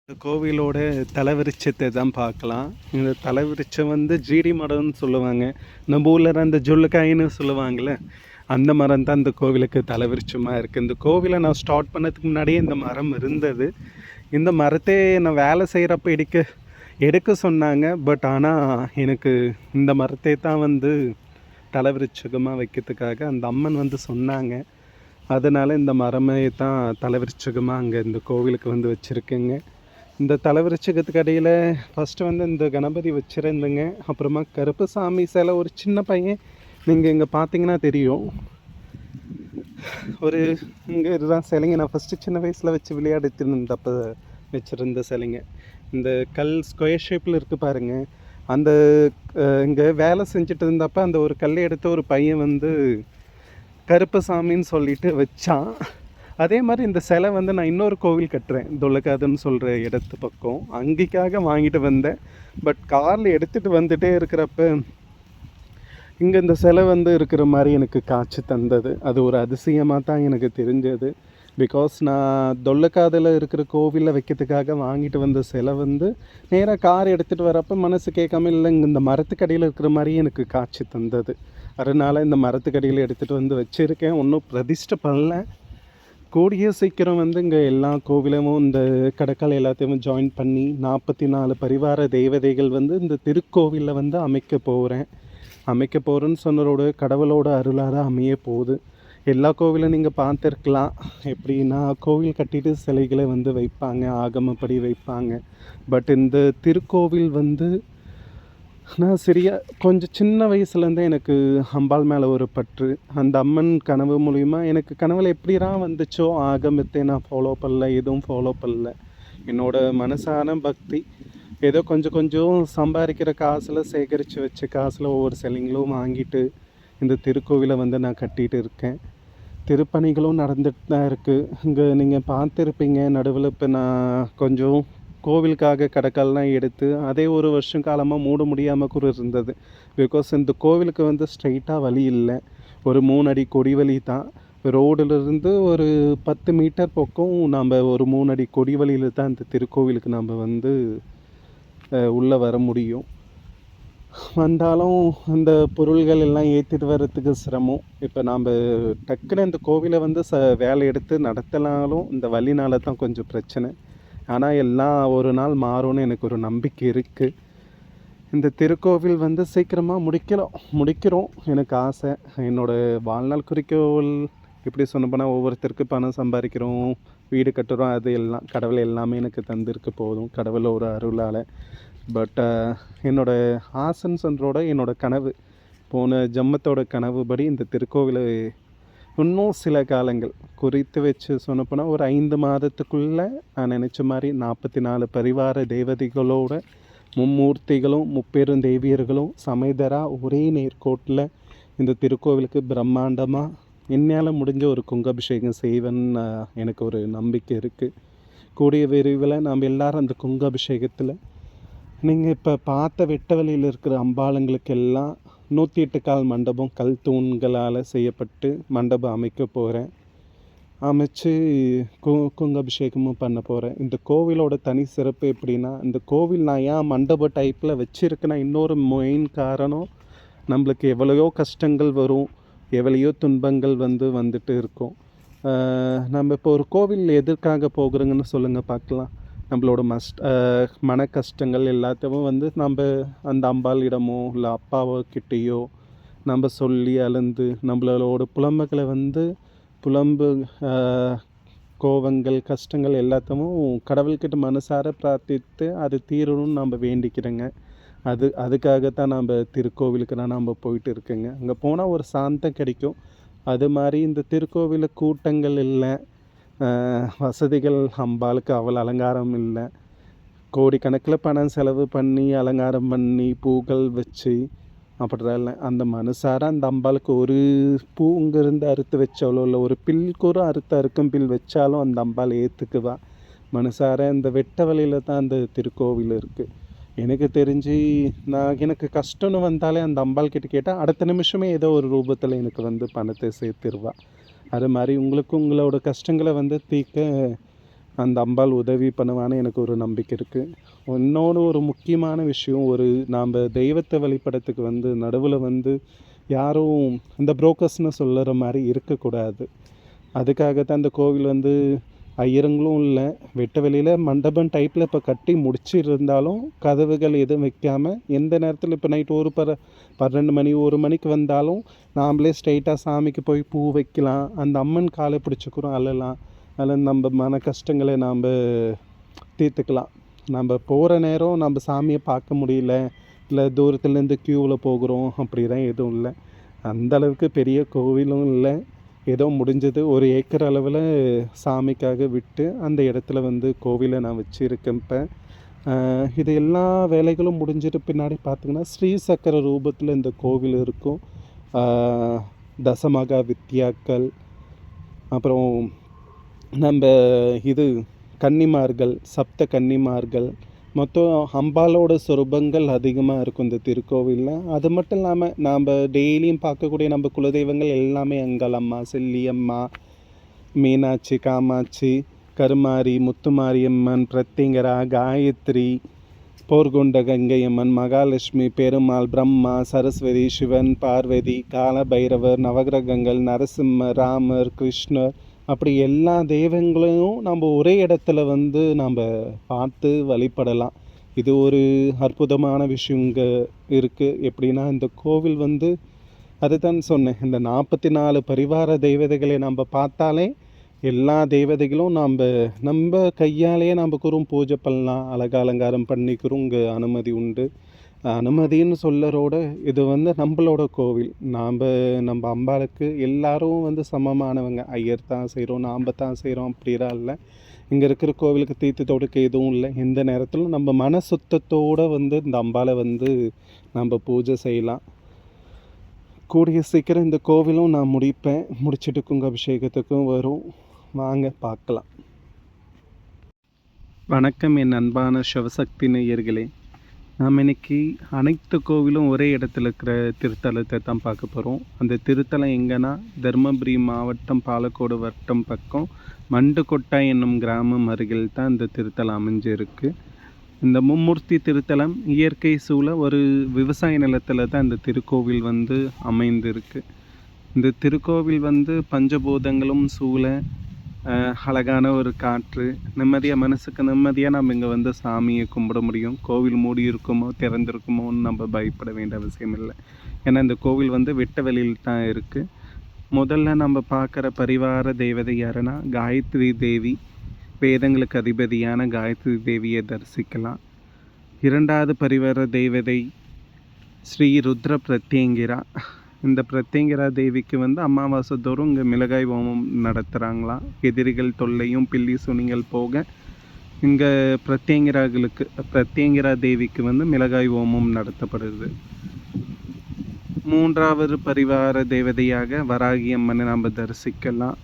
இந்த கோவிலோட தலவிருட்சத்தை தான் பார்க்கலாம். இந்த தலவிருட்சம் வந்து ஜீடி மரம்னு சொல்லுவாங்க. நம்ம ஊரில் அந்த ஜொல்லுக்காயின்னு சொல்லுவாங்கள்ல, அந்த மரம் தான் இந்த கோவிலுக்கு தலவிருட்சமாக இருக்குது. இந்த கோவிலை நான் ஸ்டார்ட் பண்ணதுக்கு முன்னாடியே இந்த மரம் இருந்தது. இந்த மரத்தை நான் வேலை செய்கிறப்ப எடுக்க சொன்னாங்க. பட் ஆனால் எனக்கு இந்த மரத்தை தான் வந்து தலவிருட்சகமாக வைக்கிறதுக்காக அந்த அம்மன் வந்து சொன்னாங்க. அதனால் இந்த மரமே தான் தலவிருட்சகமாக அங்கே இந்த கோவிலுக்கு வந்து வச்சுருக்கேங்க. இந்த தலவிருட்சகத்துக்கு அடியில் ஃபஸ்ட்டு வந்து இந்த கணபதி வச்சுருந்துங்க. அப்புறமா கருப்பசாமி சிலை ஒரு சின்ன பையன் நீங்கள் இங்கே பார்த்தீங்கன்னா தெரியும். ஒரு இங்கே இதுதான் சிலைங்க. நான் ஃபஸ்ட்டு சின்ன வயசில் வச்சு விளையாடிட்டு இருந்தப்போ வச்சுருந்த சிலைங்க. இந்த கல் ஸ்கொயர் ஷேப்பில் இருக்குது பாருங்கள். அந்த இங்கே வேலை செஞ்சுட்டு இருந்தப்போ அந்த ஒரு கல்லை எடுத்து ஒரு பையன் வந்து கருப்பசாமின்னு சொல்லிட்டு வச்சான். அதே மாதிரி இந்த சிலை வந்து நான் இன்னொரு கோவில் கட்டுறேன், தொல்லக்காதுன்னு சொல்கிற இடத்து பக்கம். அங்கேக்காக வாங்கிட்டு வந்தேன். பட் காரில் எடுத்துகிட்டு வந்துகிட்டே இருக்கிறப்ப இங்கே இந்த சிலை வந்து இருக்கிற மாதிரி எனக்கு காட்சி தந்தது. அது ஒரு அதிசயமாக தான் எனக்கு தெரிஞ்சது. பிகாஸ் நான் தொல்லக்காதில் இருக்கிற கோவிலில் வைக்கிறதுக்காக வாங்கிட்டு வந்த சிலை வந்து நேராக கார் எடுத்துகிட்டு வரப்போ மனசு கேட்காம இல்லை இந்த மரத்துக்கடியில் இருக்கிற மாதிரியே எனக்கு காட்சி தந்தது. அதனால் இந்த மரத்துக்கடியில் எடுத்துகிட்டு வந்து வச்சுருக்கேன். ஒன்றும் பிரதிஷ்டை பண்ணல. கூடிய சீக்கிரம் வந்து இங்கே எல்லா கோவிலும் இந்த கடற்கால் எல்லாத்தையும் ஜாயின் பண்ணி 44 பரிவார தேவதைகள் வந்து இந்த திருக்கோவிலில் வந்து அமைக்க போகிறேன்னு சொன்னதோட கடவுளோட அருளாக அமைய போகுது. எல்லா கோவிலும் நீங்கள் பார்த்துருக்கலாம். எப்படின்னா கோவில் கட்டிட்டு சிலைகளை வந்து வைப்பாங்க, ஆகமப்படி வைப்பாங்க. பட் இந்த திருக்கோவில் வந்து நான் கொஞ்சம் சின்ன வயசுலேருந்தே எனக்கு அம்பாள் மேலே ஒரு பற்று. அந்த அம்மன் கனவு மூலிமா எனக்கு கனவில் எப்படிலாம் வந்துச்சோ ஆகமத்தை நான் ஃபாலோ பண்ணல, எதுவும் ஃபாலோ பண்ணல. என்னோடய மனசான பக்தி ஏதோ கொஞ்சம் சம்பாதிக்கிற காசில் சேகரித்து வச்ச காசில் ஒவ்வொரு சிலைங்களும் வாங்கிட்டு இந்த திருக்கோவிலை வந்து நான் கட்டிகிட்டு இருக்கேன். திருப்பணிகளும் நடந்துட்டு தான் இருக்குது. இங்கே நீங்கள் பார்த்துருப்பீங்க நடுவில். இப்போ நான் கொஞ்சம் கோவிலுக்காக கடற்கால்லாம் எடுத்து அதே ஒரு வருஷம் காலமாக மூட முடியாமல் கூட இருந்தது. பிகாஸ் இந்த கோவிலுக்கு வந்து ஸ்ட்ரைட்டாக வழி இல்லை. ஒரு 3 அடி கொடி வழி தான். ரோடிலிருந்து ஒரு 10 மீட்டர் பக்கம் நம்ம ஒரு 3 அடி கொடி வழியில் தான் இந்த திருக்கோவிலுக்கு நம்ம வந்து உள்ளே வர முடியும். வந்தாலும் அந்த பொருள்கள் எல்லாம் ஏற்றிட்டு வர்றதுக்கு சிரமம். இப்போ நாம் டக்குன்னு இந்த கோவிலை வந்து வேலை எடுத்து நடத்தினாலும் இந்த வழினால தான் கொஞ்சம் பிரச்சனை. ஆனால் எல்லாம் ஒரு நாள் மாறும்னு எனக்கு ஒரு நம்பிக்கை இருக்குது. இந்த திருக்கோவில் வந்து சீக்கிரமாக முடிக்கிறோம் எனக்கு ஆசை. என்னோடய வாழ்நாள் குறிக்கோள் இப்படி சொன்ன போனால் ஒவ்வொருத்தருக்கு பணம் சம்பாதிக்கிறோம், வீடு கட்டுறோம், அது எல்லாம் கடவுள் எல்லாமே எனக்கு தந்திருக்கு போதும் கடவுளோட அருளால். பட் என்னோடய ஆசைன்னு சொல்கிறோட என்னோடய கனவு, போன ஜம்மத்தோட கனவுபடி இந்த திருக்கோவிலை இன்னும் சில காலங்கள் குறித்து வச்சு சொன்னப்போனால் ஒரு 5 மாதத்துக்குள்ளே நான் நினச்ச மாதிரி 44 பரிவார தேவதைகளோட மும்மூர்த்திகளும் முப்பெரும் தேவியர்களும் சமேதராக ஒரே நேர்கோட்டில் இந்த திருக்கோவிலுக்கு பிரம்மாண்டமாக என்னால் முடிஞ்ச ஒரு குங்காபிஷேகம் செய்வேன்னு எனக்கு ஒரு நம்பிக்கை இருக்குது. கூடிய விரைவில் நாம் எல்லோரும் அந்த குங்காபிஷேகத்தில் நீங்கள் இப்போ பார்த்த வெட்ட வழியில் இருக்கிற அம்பாளுங்களுக்கெல்லாம் 108 கால் மண்டபம் கல் தூண்களால் செய்யப்பட்டு மண்டபம் அமைக்க போகிறேன். அமைச்சு குங்காபிஷேகமும் பண்ண போகிறேன். இந்த கோவிலோட தனி சிறப்பு எப்படின்னா, இந்த கோவில் நான் ஏன் மண்டப டைப்பில் வச்சுருக்கேன்னா இன்னொரு மெயின் காரணம், நம்மளுக்கு எவ்வளையோ கஷ்டங்கள் வரும், எவ்வளையோ துன்பங்கள் வந்துட்டு இருக்கும். நம்ம இப்போ ஒரு கோவில் எதற்காக போகிறோங்கன்னு சொல்லுங்கள் பார்க்கலாம். நம்மளோட மன கஷ்டங்கள் எல்லாத்தையும் வந்து நம்ம அந்த அம்பாளிடமோ இல்லை அப்பாவோ கிட்டேயோ நம்ம சொல்லி அழுந்து நம்மளோட புலம்புகளை வந்து கோவங்கள் கஷ்டங்கள் எல்லாத்தையும் கடவுள்கிட்ட மனசார பிரார்த்தித்து அது தீரணும்னு நம்ம வேண்டிக்கிறேங்க. அதுக்காகத்தான் நம்ம திருக்கோவிலுக்கு நம்ம போயிட்டு இருக்கேங்க. அங்கே போனால் ஒரு சாந்தம் கிடைக்கும். அது மாதிரி இந்த திருக்கோவிலில் கூட்டங்கள் இல்லை, வசதிகள் அம்பாளுக்கு அவ்வளோ அலங்காரம் இல்லை. கோடிக்கணக்கில் பணம் செலவு பண்ணி அலங்காரம் பண்ணி பூக்கள் வச்சு அப்படிலாம் இல்லை. அந்த மனசார அந்த அம்பாளுக்கு ஒரு பூ இங்கேருந்து அறுத்து வச்சாலோ இல்லை ஒரு பில்கூட அறுக்கும் பில் வச்சாலும் அந்த அம்பாள் ஏற்றுக்குவா மனசார. இந்த வெட்ட வழியில் தான் அந்த திருக்கோவில் இருக்குது. எனக்கு தெரிஞ்சு எனக்கு கஷ்டம்னு வந்தாலே அந்த அம்பாள் கிட்ட கேட்டால் அடுத்த நிமிஷமே ஏதோ ஒரு ரூபத்தில் எனக்கு வந்து பணத்தை சேர்த்துருவா. அது மாதிரி உங்களோட கஷ்டங்களை வந்து தீர்க்க அந்த அம்பாள் உதவி பண்ணுவான்னு எனக்கு ஒரு நம்பிக்கை இருக்குது. இன்னொன்று ஒரு முக்கியமான விஷயம், நாம் தெய்வத்தை வழிபடத்துக்கு நடுவில் யாரும் இந்த புரோக்கர்ஸ்னு சொல்லுற மாதிரி இருக்கக்கூடாது. அதுக்காக தான் இந்த கோவில் ஐயருங்களும் இல்லை, வெட்ட வெளியில் மண்டபம் டைப்பில் இப்போ கட்டி முடிச்சிருந்தாலும் கதவுகள் எதுவும் வைக்காமல் எந்த நேரத்தில் இப்போ நைட்டு ஒரு 12 மணி 1 மணிக்கு வந்தாலும் நாம்ளே ஸ்ட்ரைட்டாக சாமிக்கு போய் பூ வைக்கலாம், அந்த அம்மன் காலை பிடிச்சிக்கிறோம், அழலாம், அதில் நம்ம மன கஷ்டங்களை நாம் தீர்த்துக்கலாம். நம்ம போகிற நேரம் நம்ம சாமியை பார்க்க முடியல, இல்லை தூரத்துலேருந்து க்யூவில் போகிறோம், அப்படிலாம் எதுவும் இல்லை. அந்தளவுக்கு பெரிய கோவிலும் இல்லை, ஏதோ முடிஞ்சது 1 ஏக்கர் அளவில் சாமிக்காக விட்டு அந்த இடத்துல கோவிலை நான் வச்சுருக்கேன். இப்போ இது எல்லா வேலைகளும் முடிஞ்சிட்டு பின்னாடி பார்த்திங்கன்னா ஸ்ரீ சக்கர ரூபத்தில் இந்த கோவில் இருக்கும். தசமகா வித்யாக்கள், அப்புறம் நம்ம கன்னிமார்கள், சப்த கன்னிமார்கள், மொத்தம் அம்பாலோட சொரூபங்கள் அதிகமாக இருக்கும் இந்த திருக்கோவிலில். அது மட்டும் இல்லாமல் நாம் டெய்லியும் பார்க்கக்கூடிய நம்ம குலதெய்வங்கள் எல்லாமே அங்காளம்மா, செல்லியம்மா, மீனாட்சி, காமாட்சி, கருமாரி, முத்துமாரியம்மன், பிரத்திங்கரா, காயத்ரி, போர்கொண்ட கங்கையம்மன், மகாலட்சுமி, பெருமாள், பிரம்மா, சரஸ்வதி, சிவன், பார்வதி, காலபைரவர், நவகிரகங்கள், நரசிம்மர், ராமர், கிருஷ்ணர், அப்படி எல்லா தெய்வங்களையும் நம்ம ஒரே இடத்துல நம்ம பார்த்து வழிபடலாம். இது ஒரு அற்புதமான விஷயம் இங்கே இருக்குது. எப்படின்னா இந்த கோவில் அதுதான் சொன்னேன், இந்த 44 பரிவார தெய்வதைகளை நம்ம பார்த்தாலே எல்லா தெய்வதைகளும் நம்ம கையாலேயே பூஜை பண்ணலாம், அலங்காரம் பண்ணிக்கிறோம். இங்கே அனுமதி உண்டு. அனுமதின்னு சொல்லறோட இது நம்மளோட கோவில். நம்ம அம்பாளுக்கு எல்லாரும் சமமானவங்க. ஐயர் தான் செய்கிறோம், நாம் தான் செய்கிறோம், அப்படிலாம் இல்லை. இங்கே இருக்கிற கோவிலுக்கு தீர்த்து தொடுக்க எதுவும் இல்லை. எந்த நேரத்திலும் நம்ம மன சுத்தத்தோடு இந்த அம்பாளை நம்ம பூஜை செய்யலாம். கூடிய சீக்கிரம் இந்த கோவிலும் நான் முடிப்பேன். முடிச்சுட்டு கும்பாபிஷேகத்துக்கும் வரும், வாங்க பார்க்கலாம். வணக்கம் என் அன்பான சிவசக்தி நேயர்களே. நாம் இன்னைக்கு அனைத்து கோவிலும் ஒரே இடத்துல இருக்கிற திருத்தலத்தை தான் பார்க்க போகிறோம். அந்த திருத்தலம் எங்கன்னா தருமபுரி மாவட்டம் பாலக்கோடு வட்டம் பக்கம் மண்டுக்கொட்டை என்னும் கிராமம் அருகில் தான் இந்த திருத்தலம் அமைஞ்சிருக்கு. இந்த மும்மூர்த்தி திருத்தலம் இயற்கை சூழ ஒரு விவசாய நிலத்தில் தான் இந்த திருக்கோவில் அமைந்திருக்கு. இந்த திருக்கோவில் பஞ்சபூதங்களும் சூழ அழகான ஒரு காற்று, நிம்மதியாக மனசுக்கு நிம்மதியாக நம்ம இங்கே சாமியை கும்பிட முடியும். கோவில் மூடி இருக்குமோ திறந்திருக்குமோன்னு நம்ம பயப்பட வேண்டிய அவசியம் இல்லை. ஏன்னா இந்த கோவில் வெட்ட வெளியில் தான் இருக்குது. முதல்ல நம்ம பார்க்குற பரிவார தெய்வதை யாருன்னா காயத்ரி தேவி. வேதங்களுக்கு அதிபதியான காயத்ரி தேவியை தரிசிக்கலாம். 2வது பரிவார தெய்வதை ஸ்ரீ ருத்ர பிரத்யங்கிரா. இந்த பிரத்யங்கிரா தேவிக்கு அமாவாசை தோறும் இங்கே மிளகாய் ஹோமம் நடத்துகிறாங்களாம். எதிரிகள் தொல்லையும் பில்லி சுனிகள் போக இங்கே பிரத்யங்கிரா தேவிக்கு மிளகாய் ஹோமம் நடத்தப்படுது. 3வது பரிவார தேவதையாக வராகி அம்மனை நாம் தரிசிக்கலாம்.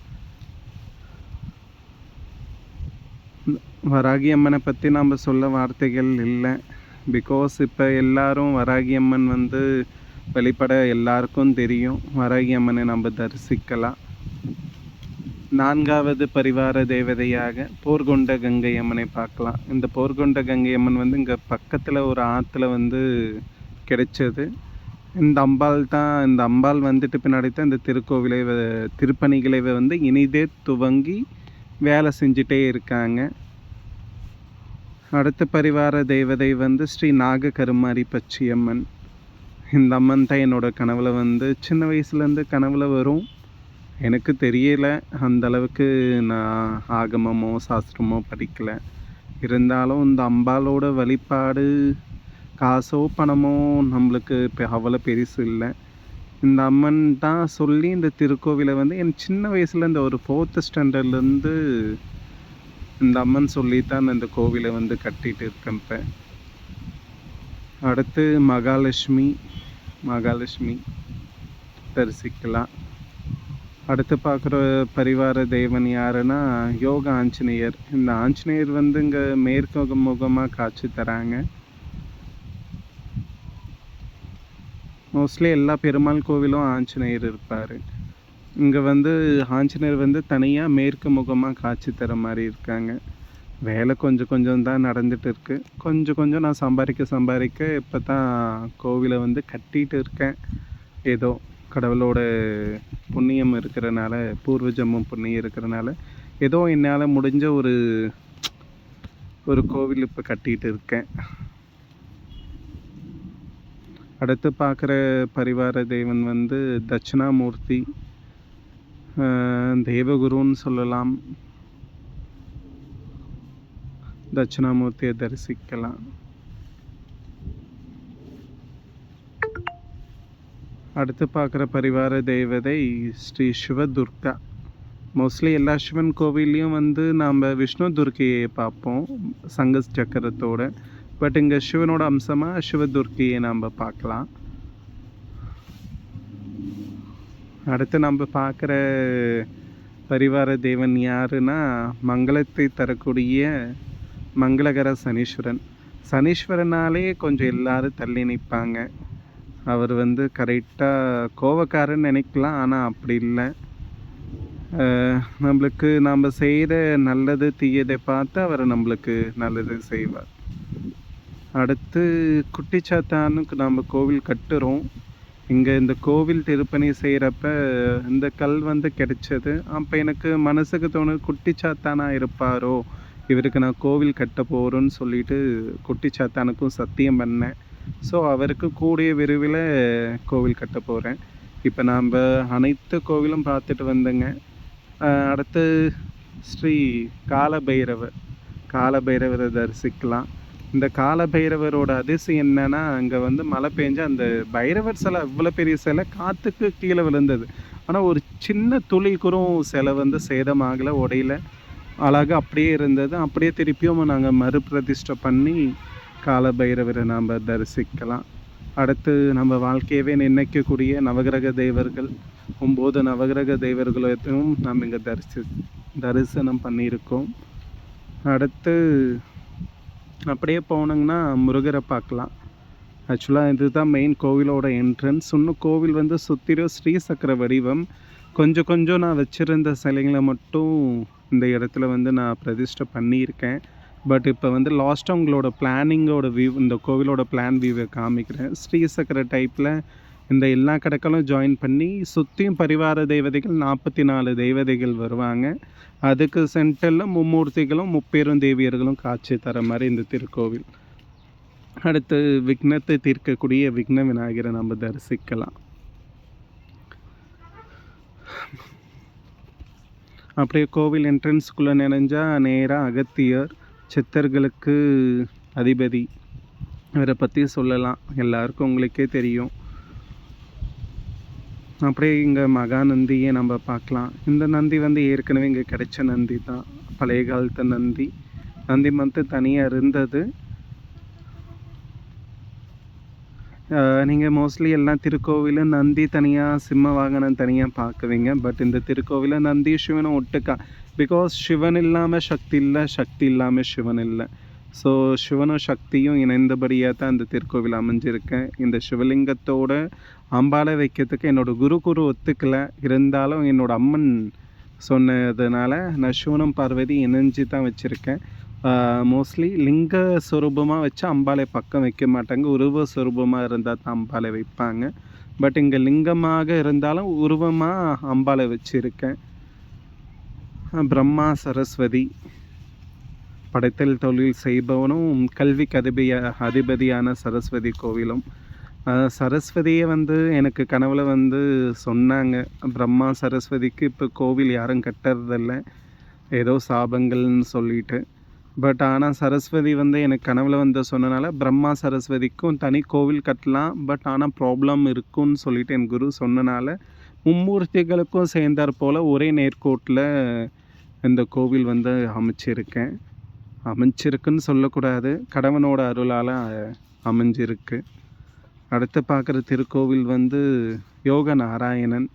வராகி அம்மனை பற்றி நாம் சொல்ல வார்த்தைகள் இல்லை. பிகாஸ் இப்போ எல்லாரும் வராகி அம்மன் வெளிப்பட எல்லாருக்கும் தெரியும். வராகி அம்மனை நம்ம தரிசிக்கலாம். 4வது பரிவார தேவதையாக போர்கொண்ட கங்கை அம்மனை பார்க்கலாம். இந்த போர்கொண்ட கங்கை அம்மன் இங்கே பக்கத்தில் ஒரு ஆற்றுல கிடைச்சது. இந்த அம்பாள் பின்னாடி தான் இந்த திருக்கோவிலை திருப்பணிகளை இனிதே துவங்கி வேலை செஞ்சிட்டே இருக்காங்க. அடுத்த பரிவார தேவதை ஸ்ரீ நாக கருமாரி பச்சையம்மன். இந்த அம்மன் தான் என்னோடய கனவில் சின்ன வயசுலேருந்து கனவில் வரும். எனக்கு தெரியலை, அந்தளவுக்கு நான் ஆகமமோ சாஸ்திரமோ படிக்கலை. இருந்தாலும் இந்த அம்பாலோட வழிபாடு காசோ பணமோ நம்மளுக்கு இப்போ அவ்வளோ பெருசு இல்லை. இந்த அம்மன் தான் சொல்லி இந்த திருக்கோவிலை என் சின்ன வயசில் இந்த ஒரு 4th ஸ்டாண்டர்ட்லேருந்து இந்த அம்மன் சொல்லி தான் இந்த கோவிலை கட்டிகிட்டு இருக்கேன். இப்போ அடுத்து மகாலட்சுமி தரிசிக்கலாம். அடுத்து பார்க்குற பரிவார தெய்வன் யாருன்னா யோக ஆஞ்சநேயர். இந்த ஆஞ்சநேயர் இங்கே மேற்கு முகமாக காட்சி தராங்க. மோஸ்ட்லி எல்லா பெருமாள் கோவிலும் ஆஞ்சநேயர் இருப்பார். இங்கே ஆஞ்சநேயர் தனியாக மேற்கு முகமாக காட்சி தர மாதிரி இருக்காங்க. வேலை கொஞ்சம் கொஞ்சம் தான் நடந்துட்டு இருக்கு. கொஞ்சம் கொஞ்சம் நான் சம்பாதிக்க இப்போ தான் கோவிலை வந்து கட்டிகிட்டு இருக்கேன். ஏதோ கடவுளோட புண்ணியம் இருக்கிறனால, பூர்வ ஜென்மம் புண்ணியம் இருக்கிறனால ஏதோ என்னால் முடிஞ்ச ஒரு கோவில் இப்போ கட்டிகிட்டு இருக்கேன். அடுத்து பார்க்குற பரிவார தெய்வன் வந்து தட்சிணாமூர்த்தி, தேவகுருன்னு சொல்லலாம். தட்சிணாமூர்த்தியை தரிசிக்கலாம். அடுத்து பார்க்குற பரிவார தெய்வதை ஸ்ரீ சிவதுர்கா. மோஸ்ட்லி எல்லா சிவன் கோவில்லையும் வந்து நாம் விஷ்ணு துர்க்கையை பார்ப்போம் சங்க சக்கரத்தோட. பட் இங்கே சிவனோட அம்சமாக சிவதுர்க்கையை நாம் பார்க்கலாம். அடுத்து நம்ம பார்க்குற பரிவார தெய்வன் யாருன்னா மங்களத்தை தரக்கூடிய மங்களகர சனீஸ்வரன். சனீஸ்வரனாலே கொஞ்சம் எல்லாரும் தள்ளி நிற்பாங்க. அவர் வந்து கரெக்டாக கோவக்காரன்னு நினைக்கலாம், ஆனால் அப்படி இல்லை. நம்மளுக்கு நாம் செய்கிற நல்லது தீயதை பார்த்து அவர் நம்மளுக்கு நல்லது செய்வார். அடுத்து குட்டிச்சாத்தானுக்கு நாம் கோவில் கட்டுறோம். இங்கே இந்த கோவில் திருப்பணி செய்கிறப்ப இந்த கல் வந்து கிடைச்சது. அப்போ எனக்கு மனசுக்கு தோணுது, குட்டிச்சாத்தானாக இருப்பாரோ, இவருக்கு நான் கோவில் கட்ட போகிறோன்னு சொல்லிட்டு குட்டிச்சாத்தானுக்கும் சத்தியம் பண்ணேன். ஸோ அவருக்கு கூடிய விரைவில் கோவில் கட்ட போகிறேன். இப்போ நாம் அனைத்து கோவிலும் பார்த்துட்டு வந்தேங்க. அடுத்து ஸ்ரீ காலபைரவரை தரிசிக்கலாம். இந்த காலபைரவரோட அதிசயம் என்னன்னா, அங்கே வந்து மழை பெஞ்சு அந்த பைரவர் சிலை இவ்வளோ பெரிய சிலை காற்றுக்கு கீழே விழுந்தது. ஆனால் ஒரு சின்ன துளி குறும் சிலை வந்து சேதமாகலை, உடையில, அழகாக அப்படியே இருந்தது. அப்படியே திருப்பியும் நாங்கள் மறுபிரதிஷ்டை பண்ணி காலபைரவரை நாம் தரிசிக்கலாம். அடுத்து நம்ம வாழ்க்கையவே நிர்ணயிக்கக்கூடிய நவகிரக தேவர்கள் 9 நவகிரக தெய்வர்களையும் நாம் இங்கே தரிசனம் பண்ணியிருக்கோம். அடுத்து அப்படியே போனோங்கன்னா முருகரை பார்க்கலாம். ஆக்சுவலாக இதுதான் மெயின் கோவிலோட என்ட்ரன்ஸ். இன்னும் கோவில் வந்து சுற்றிலும் ஸ்ரீசக்கர வடிவம். கொஞ்சம் நான் வச்சுருந்த சிலைங்களை மட்டும் இந்த இடத்துல வந்து நான் பிரதிஷ்டை பண்ணியிருக்கேன். பட் இப்போ வந்து லாஸ்ட்டாக உங்களோட பிளானிங்கோட வியூ, இந்த கோவிலோட பிளான் வியூவை காமிக்கிறேன். ஸ்ரீசக்கர டைப்பில் இந்த எல்லா கடைகளும் ஜாயின் பண்ணி சுற்றியும் பரிவார தெய்வதைகள் 44 தெய்வதைகள் வருவாங்க. அதுக்கு சென்டரில் மும்மூர்த்திகளும் முப்பெரும் தேவியர்களும் காட்சி தர மாதிரி இந்த திருக்கோவில். அடுத்து விக்னத்தை தீர்க்கக்கூடிய விக்ன விநாயகரை நம்ம தரிசிக்கலாம். அப்படியே கோவில் என்ட்ரன்ஸ்குள்ளே நினைஞ்சால் நேராக அகத்தியர், சித்தர்களுக்கு அதிபதி, இவரை பற்றி சொல்லலாம், எல்லாருக்கும் உங்களுக்கே தெரியும். அப்படியே இங்கே மகாநந்தியை நம்ம பார்க்கலாம். இந்த நந்தி வந்து ஏற்கனவே இங்கே கிடைச்ச நந்தி தான், பழைய காலத்து நந்தி. நந்தி மட்டும் தனியாக இருந்தது. நீங்கள் மோஸ்ட்லி எல்லா திருக்கோவிலும் நந்தி தனியாக, சிம்ம வாகனம் தனியாக பார்க்குவீங்க. பட் இந்த திருக்கோவிலில் நந்தி சிவனும் ஒட்டுக்கா. பிகாஸ் சிவன் இல்லாமல் சக்தி இல்லை, சக்தி இல்லாமல் சிவன் இல்லை. ஸோ சிவனும் சக்தியும் இணைந்தபடியாக தான் இந்த திருக்கோவில் அமைஞ்சிருக்கேன். இந்த சிவலிங்கத்தோட அம்பாலை வைக்கிறதுக்கு என்னோடய குரு ஒத்துக்கலை. இருந்தாலும் என்னோடய அம்மன் சொன்னதுனால நான் சிவனும் பார்வதி இணைஞ்சி தான் வச்சுருக்கேன். மோஸ்ட்லி லிங்க ஸ்வரூபமாக வச்சு அம்பாலை பக்கம் வைக்க மாட்டாங்க, உருவ ஸ்வரூபமாக இருந்தால் தான் அம்பாலை வைப்பாங்க. பட் இங்கே லிங்கமாக இருந்தாலும் உருவமாக அம்பாலை வச்சுருக்கேன். பிரம்மா சரஸ்வதி, படைத்தல் தொழில் செய்பவனும் கல்விக்கு அதிபதியான சரஸ்வதி கோவிலும். சரஸ்வதியை வந்து எனக்கு கனவுல வந்து சொன்னாங்க, பிரம்மா சரஸ்வதிக்கு இப்போ கோவில் யாரும் கட்டுறதில்ல, ஏதோ சாபங்கள்னு சொல்லிட்டு. பட் ஆனால் சரஸ்வதி வந்து எனக்கு கனவுல வந்து சொன்னனால பிரம்மா சரஸ்வதிக்கும் தனி கோவில் கட்டலாம். பட் ஆனால் ப்ராப்ளம் இருக்குன்னு சொல்லிட்டு என் குரு சொன்னனால மும்மூர்த்திகளுக்கும் சேர்ந்தார் போல் ஒரே நேர்கோட்டில் இந்த கோவில் வந்து அமைச்சிருக்குன்னு சொல்லக்கூடாது, கடவுளோட அருளால் அமைஞ்சிருக்கு. அடுத்து பார்க்குற திருக்கோவில் வந்து யோக நாராயணன்.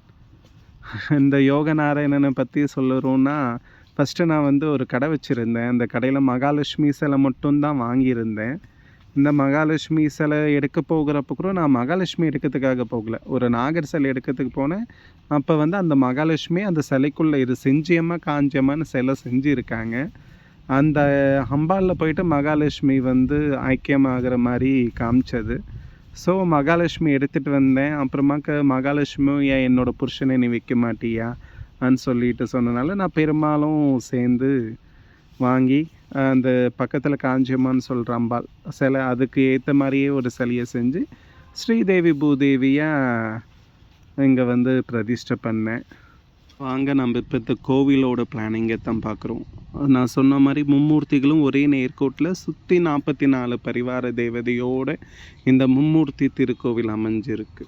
இந்த யோக நாராயணனை பற்றி சொல்லணும்னா, ஃபஸ்ட்டு நான் வந்து ஒரு கடை வச்சுருந்தேன். அந்த கடையில் மகாலட்சுமி சிலை மட்டும்தான் வாங்கியிருந்தேன். இந்த மகாலட்சுமி சிலை எடுக்க போகிறப்ப கூட நான் மகாலட்சுமி எடுக்கிறதுக்காக போகலை, ஒரு நாகர் சிலை எடுக்கிறதுக்கு போனேன். அப்போ வந்து அந்த மகாலட்சுமி அந்த சிலைக்குள்ளே இது செஞ்சியம்மா காஞ்சியம்மான்னு சிலை செஞ்சுருக்காங்க. அந்த அம்பாலில் போயிட்டு மகாலட்சுமி வந்து ஐக்கியமாகிற மாதிரி காமிச்சது. ஸோ மகாலட்சுமி எடுத்துகிட்டு வந்தேன். அப்புறமாக்க மகாலட்சுமியும் ஏன் என்னோட புருஷனை நீ வைக்க மாட்டியா ன்னு சொல்லிட்டு சொன்னனால நான் பெரும்பாலும் சேர்ந்து வாங்கி அந்த பக்கத்தில் காஞ்சியம்மான்னு சொல்கிற அம்பாள் சிலை, அதுக்கு ஏற்ற மாதிரியே ஒரு சிலையை செஞ்சு ஸ்ரீதேவி பூதேவியாக இங்கே வந்து பிரதிஷ்டை பண்ணேன். வாங்க நம்ம இப்போ இந்த கோவிலோட பிளானிங்கை தான் பார்க்குறோம். நான் சொன்ன மாதிரி மும்மூர்த்திகளும் ஒரே நேர்கோட்டில் சுற்றி 44 பரிவார தேவதையோடு இந்த மும்மூர்த்தி திருக்கோவில் அமைஞ்சிருக்கு.